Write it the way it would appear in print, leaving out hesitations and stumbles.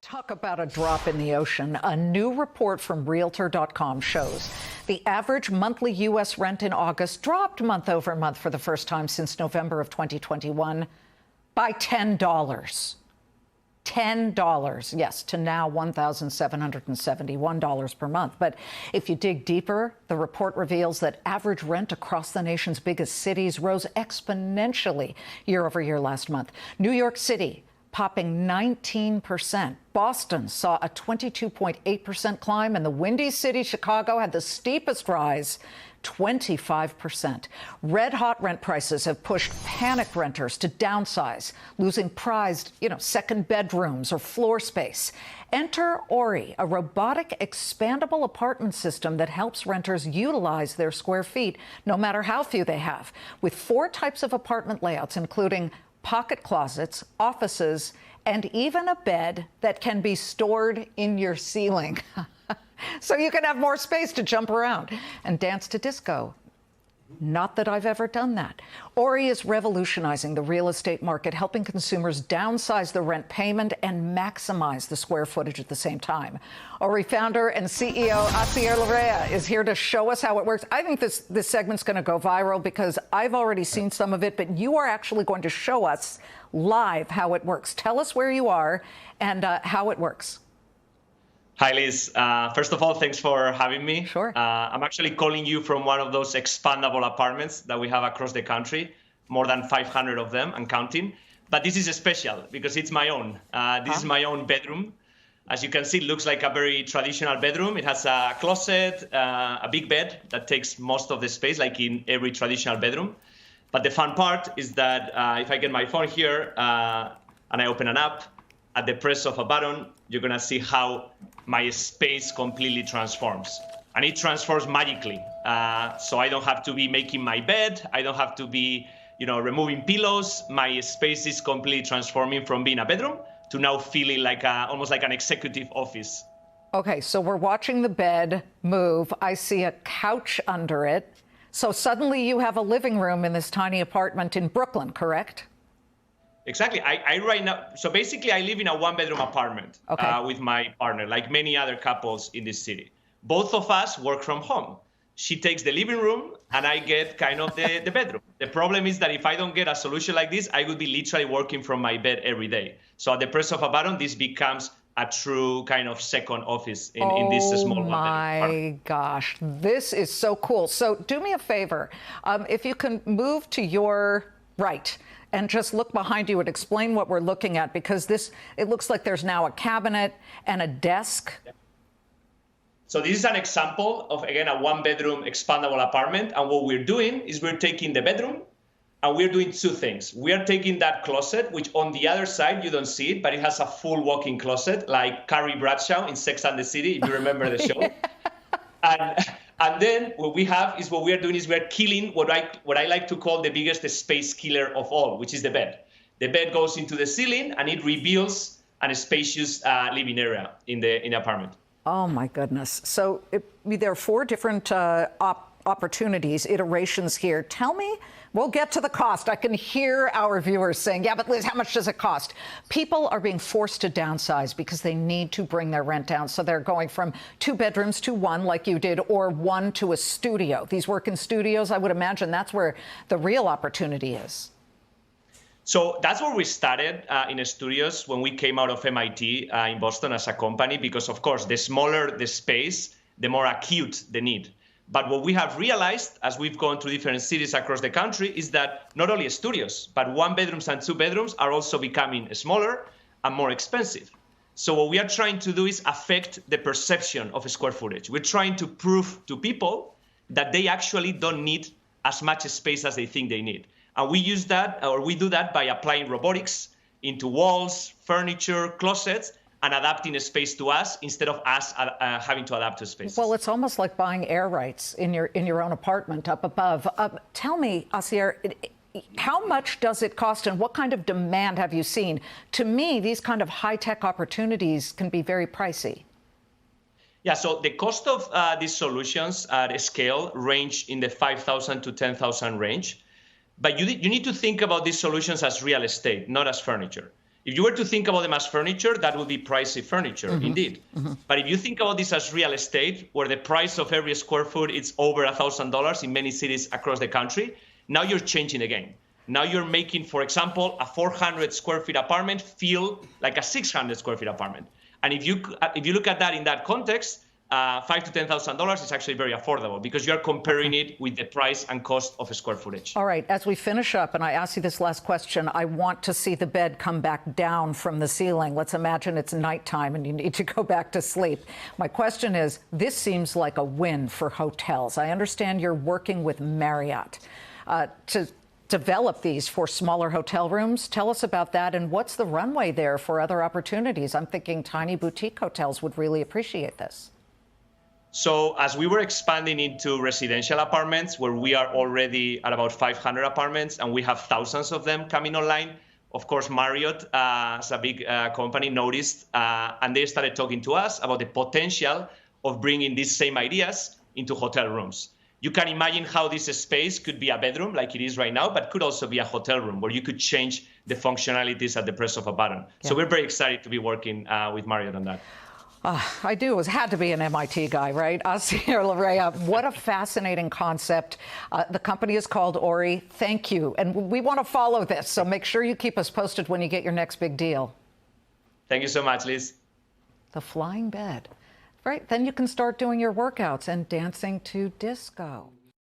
Talk about a drop in the ocean. A new report from Realtor.com shows the average monthly U.S. rent in August dropped month over month for the first time since November of 2021 by $10. $10, yes, to now $1,771 per month. But if you dig deeper, the report reveals that average rent across the nation's biggest cities rose exponentially year over year last month. New York City popping 19%. Boston saw a 22.8% climb, and the Windy City, Chicago, had the steepest rise, 25%. Red-hot rent prices have pushed panic renters to downsize, losing prized, second bedrooms or floor space. Enter Ori, a robotic expandable apartment system that helps renters utilize their square feet, no matter how few they have, with 4 types of apartment layouts, including pocket closets, offices, and even a bed that can be stored in your ceiling. So you can have more space to jump around and dance to disco. Not that I've ever done that. Ori is revolutionizing the real estate market, helping consumers downsize the rent payment and maximize the square footage at the same time. Ori founder and CEO Hasier Larrea is here to show us how it works. I think this segment's going to go viral because I've already seen some of it, but you are actually going to show us live how it works. Tell us where you are and how it works. Hi, Liz. First of all, thanks for having me. Sure. I'm actually calling you from one of those expandable apartments that we have across the country, more than 500 of them and counting. But this is special because it's my own. This is my own bedroom. As you can see, it looks like a very traditional bedroom. It has a closet, a big bed that takes most of the space, like in every traditional bedroom. But the fun part is that if I get my phone here and I open an app, at the press of a button, you're going to see how my space completely transforms. And it transforms magically. So I don't have to be making my bed. I don't have to be, removing pillows. My space is completely transforming from being a bedroom to now feeling like almost like an executive office. Okay, so we're watching the bed move. I see a couch under it. So suddenly you have a living room in this tiny apartment in Brooklyn, correct? Exactly. I right now, so basically I live in a 1-bedroom apartment with my partner, like many other couples in this city. Both of us work from home. She takes the living room and I get kind of the bedroom. The problem is that if I don't get a solution like this, I would be literally working from my bed every day. So at the press of a button, this becomes a true kind of second office in this small one. Oh my gosh, this is so cool. So do me a favor, if you can move to your right and just look behind you and explain what we're looking at, because it looks like there's now a cabinet and a desk. So this is an example of, again, a 1-bedroom expandable apartment. And what we're doing is we're taking the bedroom and we're doing 2 things. We are taking that closet, which on the other side, you don't see it, but it has a full walk-in closet like Carrie Bradshaw in Sex and the City, if you remember the show. And then what we have is what we are doing is we're killing what I like to call the biggest space killer of all, which is the bed. The bed goes into the ceiling and it reveals a spacious living area in the apartment. Oh my goodness. So there are 4 different opportunities, iterations here. Tell me, we'll get to the cost. I can hear our viewers saying, yeah, but Liz, how much does it cost? People are being forced to downsize because they need to bring their rent down. So they're going from 2 bedrooms to 1 like you did, or 1 to a studio. These work in studios, I would imagine that's where the real opportunity is. So that's where we started in studios when we came out of MIT in Boston as a company, because of course, the smaller the space, the more acute the need. But what we have realized as we've gone to different cities across the country is that not only studios, but 1-bedrooms and 2-bedrooms are also becoming smaller and more expensive. So what we are trying to do is affect the perception of square footage. We're trying to prove to people that they actually don't need as much space as they think they need. And we use that, or we do that by applying robotics into walls, furniture, closets, and adapting a space to us instead of us having to adapt to space. Well, it's almost like buying air rights in your own apartment up above. Tell me, Hasier, how much does it cost and what kind of demand have you seen? To me, these kind of high-tech opportunities can be very pricey. Yeah, so the cost of these solutions at scale range in the 5,000 to 10,000 range. But you need to think about these solutions as real estate, not as furniture. If you were to think about them as furniture, that would be pricey furniture, indeed. But if you think about this as real estate, where the price of every square foot is over $1,000 in many cities across the country, now you're changing the game. Now you're making, for example, a 400 square feet apartment feel like a 600 square feet apartment. And if you look at that in that context, $5,000 to $10,000 is actually very affordable because you're comparing it with the price and cost of a square footage. All right, as we finish up, and I ask you this last question, I want to see the bed come back down from the ceiling. Let's imagine it's nighttime and you need to go back to sleep. My question is, this seems like a win for hotels. I understand you're working with Marriott to develop these for smaller hotel rooms. Tell us about that, and what's the runway there for other opportunities? I'm thinking tiny boutique hotels would really appreciate this. So as we were expanding into residential apartments, where we are already at about 500 apartments, and we have thousands of them coming online, of course, Marriott, as a big company, noticed, and they started talking to us about the potential of bringing these same ideas into hotel rooms. You can imagine how this space could be a bedroom like it is right now, but could also be a hotel room where you could change the functionalities at the press of a button. Yeah. So we're very excited to be working with Marriott on that. I do. It had to be an MIT guy, right? Hasier Larrea, what a fascinating concept. The company is called Ori. Thank you. And we want to follow this, so make sure you keep us posted when you get your next big deal. Thank you so much, Liz. The flying bed. Right, then you can start doing your workouts and dancing to disco.